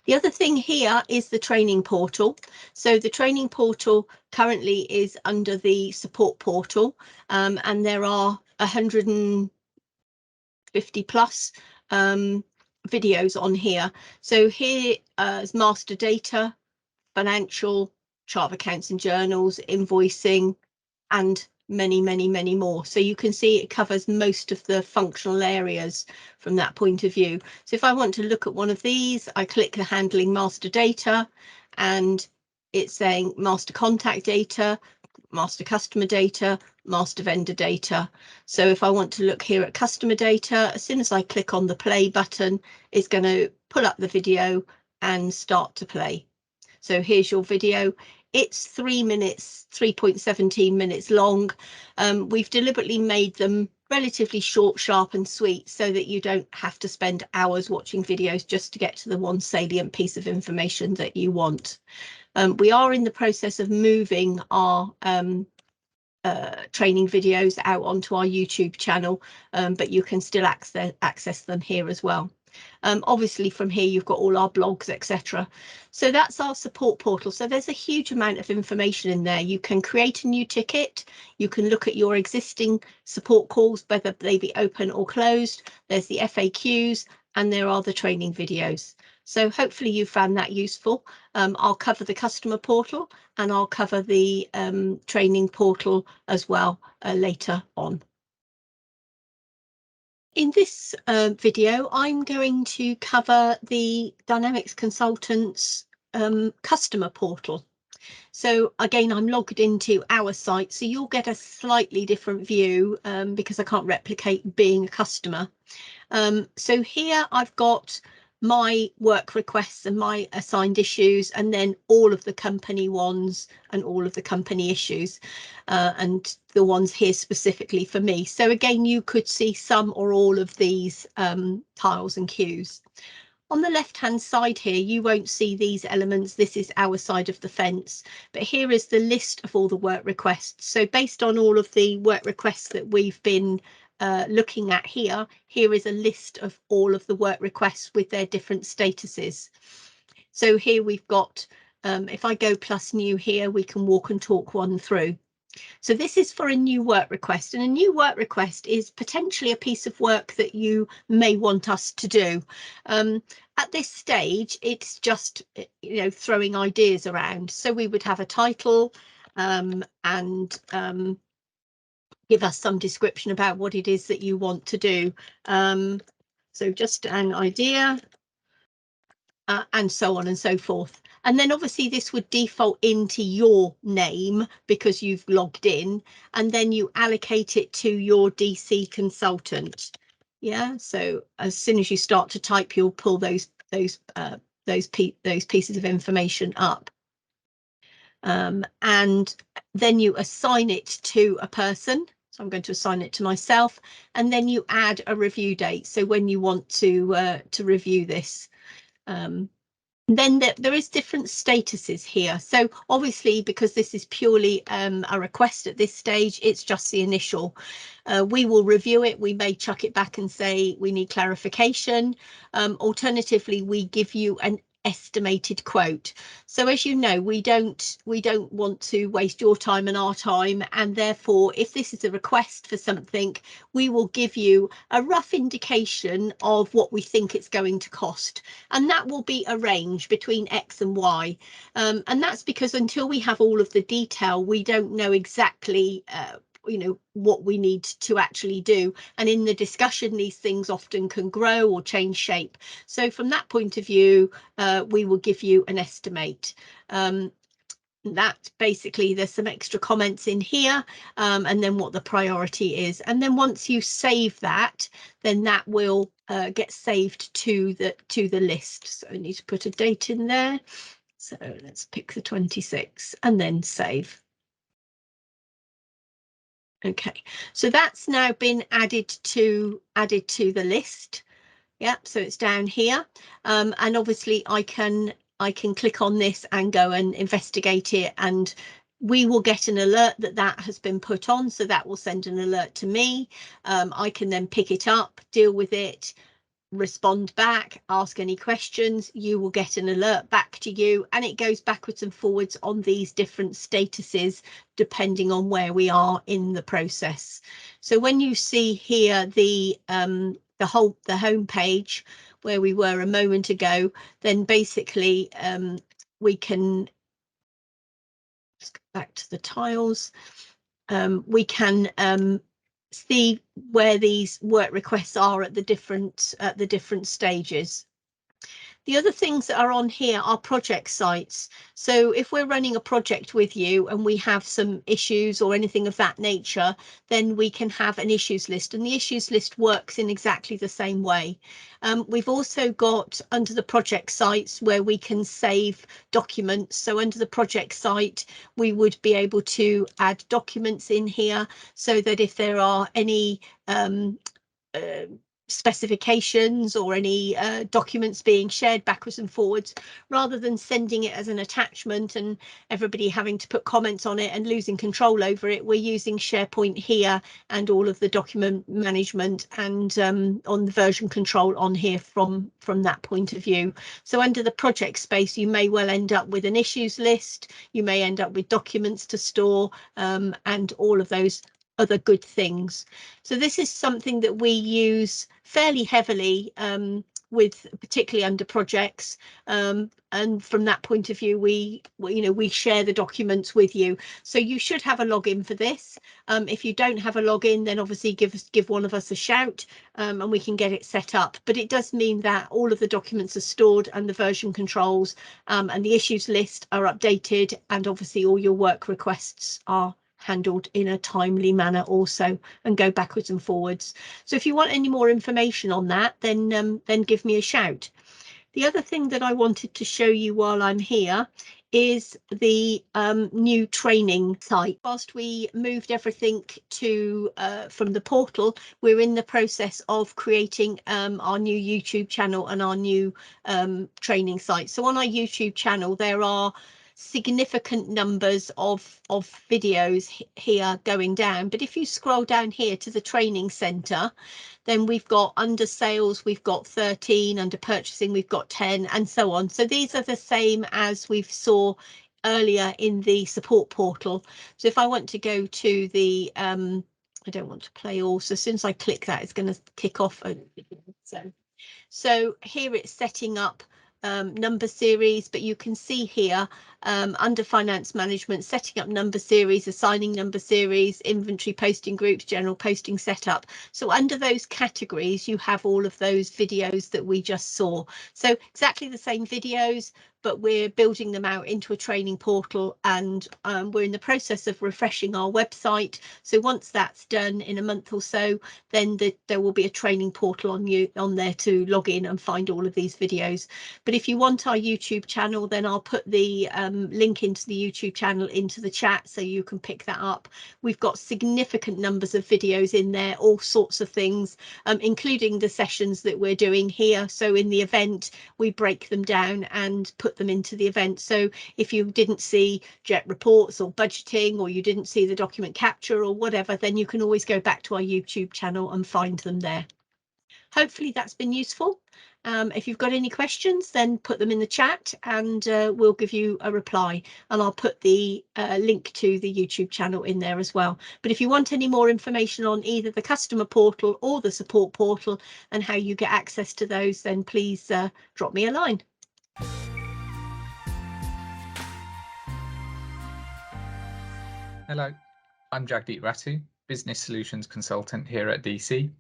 The other thing here is the training portal. So the training portal currently is under the support portal, and there are 150 plus videos on here. So here is master data, financial, chart of accounts and journals, invoicing, and many more. So you can see it covers most of the functional areas from that point of view. So if I want to look at one of these, I click the handling master data, and it's saying master contact data, master customer data, master vendor data. So if I want to look here at customer data, as soon as I click on the play button, it's going to pull up the video and start to play. So here's your video. It's 3 minutes, 3.17 minutes long. We've deliberately made them relatively short, sharp and sweet so that you don't have to spend hours watching videos just to get to the one salient piece of information that you want. We are in the process of moving our training videos out onto our YouTube channel, but you can still access them here as well. Obviously from here you've got all our blogs, etc. So that's our support portal. So there's a huge amount of information in there. You can create a new ticket, you can look at your existing support calls, whether they be open or closed. There's the FAQs, and there are the training videos. So hopefully you found that useful. I'll cover the customer portal, and I'll cover the training portal as well later on. In this video, I'm going to cover the Dynamics Consultants customer portal. So again, I'm logged into our site, so you'll get a slightly different view because I can't replicate being a customer. So here I've got my work requests and my assigned issues, and then all of the company ones and all of the company issues, and the ones here specifically for me. So again, you could see some or all of these tiles and queues. On the left hand side here, you won't see these elements. This is our side of the fence, but here is the list of all the work requests. So based on all of the work requests that we've been looking at here, here is a list of all of the work requests with their different statuses. So here we've got, if I go plus new here, we can walk and talk one through. So this is for a new work request, and a new work request is potentially a piece of work that you may want us to do. At this stage, it's just, you know, throwing ideas around. So we would have a title and give us some description about what it is that you want to do. So just an idea, and so on and so forth. And then obviously this would default into your name because you've logged in, and then you allocate it to your DC consultant. Yeah, so as soon as you start to type, you'll pull those pieces of information up. And then you assign it to a person. So I'm going to assign it to myself, and then you add a review date. So when you want to review this. Then there is different statuses here. So obviously, because this is purely a request at this stage, it's just the initial. We will review it. We may chuck it back and say we need clarification. Alternatively, we give you an estimated quote. So as you know, we don't want to waste your time and our time, and therefore if this is a request for something, we will give you a rough indication of what we think it's going to cost, and that will be a range between X and Y, and that's because until we have all of the detail, we don't know exactly you know, what we need to actually do. And in the discussion, these things often can grow or change shape. So from that point of view, we will give you an estimate. That basically, there's some extra comments in here, and then what the priority is. And then once you save that, then that will get saved to the list. So I need to put a date in there. So let's pick the 26th and then save. Okay, so that's now been added to the list. Yep, so it's down here, and obviously I can click on this and go and investigate it, and we will get an alert that has been put on, so that will send an alert to me. I can then pick it up, deal with it, respond back, ask any questions. You will get an alert back to you, and it goes backwards and forwards on these different statuses depending on where we are in the process. So when you see here the home page where we were a moment ago, then basically we can, let's go back to the tiles, we can see where these work requests are at the different stages. The other things that are on here are project sites. So if we're running a project with you and we have some issues or anything of that nature, then we can have an issues list, and the issues list works in exactly the same way. We've also got under the project sites where we can save documents. So under the project site, we would be able to add documents in here so that if there are any specifications or any documents being shared backwards and forwards, rather than sending it as an attachment and everybody having to put comments on it and losing control over it, we're using SharePoint here and all of the document management and on the version control on here from that point of view. So under the project space, you may well end up with an issues list, you may end up with documents to store, and all of those other good things. So this is something that we use fairly heavily with, particularly under projects, and from that point of view, we share the documents with you. So you should have a login for this. If you don't have a login, then obviously give one of us a shout, and we can get it set up. But it does mean that all of the documents are stored and the version controls and the issues list are updated, and obviously all your work requests are handled in a timely manner also, and go backwards and forwards. So if you want any more information on that, then give me a shout. The other thing that I wanted to show you while I'm here is the new training site. Whilst we moved everything to from the portal, we're in the process of creating our new YouTube channel and our new training site. So on our YouTube channel, there are significant numbers of videos here going down, but if you scroll down here to the training center, then we've got under sales, we've got 13, under purchasing, we've got 10, and so on. So these are the same as we've saw earlier in the support portal. So if I want to go to the I don't want to play all, so as soon as I click that, it's going to kick off. So here it's setting up number series, but you can see here under finance management, setting up number series, assigning number series, inventory posting groups, general posting setup. So under those categories, you have all of those videos that we just saw. So exactly the same videos, but we're building them out into a training portal, and we're in the process of refreshing our website. So once that's done in a month or so, then there will be a training portal on there to log in and find all of these videos. But if you want our YouTube channel, then I'll put the link into the YouTube channel into the chat so you can pick that up. We've got significant numbers of videos in there, all sorts of things, including the sessions that we're doing here. So in the event, we break them down and put them into the event. So if you didn't see jet reports or budgeting, or you didn't see the document capture or whatever, then you can always go back to our YouTube channel and find them there. Hopefully that's been useful. If you've got any questions, then put them in the chat and we'll give you a reply, and I'll put the link to the YouTube channel in there as well. But if you want any more information on either the customer portal or the support portal and how you get access to those, then please drop me a line. Hello, I'm Jagdeep Rattu, Business Solutions Consultant here at DC.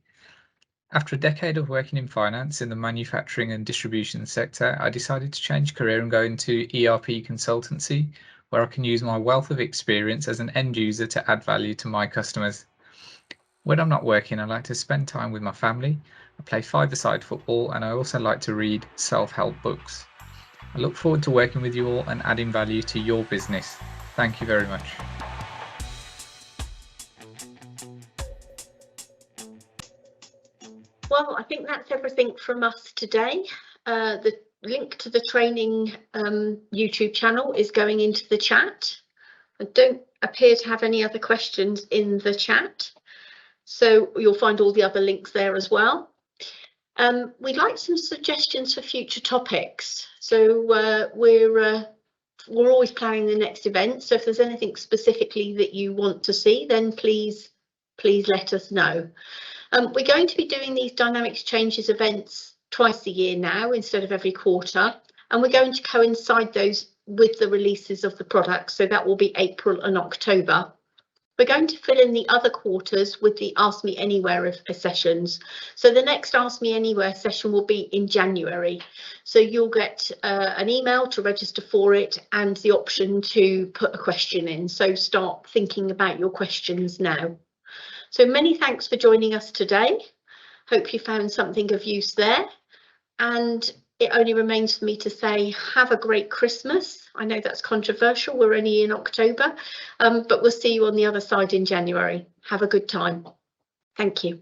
After a decade of working in finance in the manufacturing and distribution sector, I decided to change career and go into ERP consultancy, where I can use my wealth of experience as an end user to add value to my customers. When I'm not working, I like to spend time with my family. I play five-a-side football, and I also like to read self-help books. I look forward to working with you all and adding value to your business. Thank you very much. Well, I think that's everything from us today. The link to the training YouTube channel is going into the chat. I don't appear to have any other questions in the chat, so you'll find all the other links there as well. We'd like some suggestions for future topics. So we're always planning the next event. So if there's anything specifically that you want to see, then please let us know. We're going to be doing these Dynamics Changes events twice a year now instead of every quarter, and we're going to coincide those with the releases of the products. So that will be April and October. We're going to fill in the other quarters with the Ask Me Anywhere sessions. So the next Ask Me Anywhere session will be in January. So you'll get an email to register for it and the option to put a question in. So start thinking about your questions now. So many thanks for joining us today. Hope you found something of use there. And it only remains for me to say, have a great Christmas. I know that's controversial. We're only in October, but we'll see you on the other side in January. Have a good time. Thank you.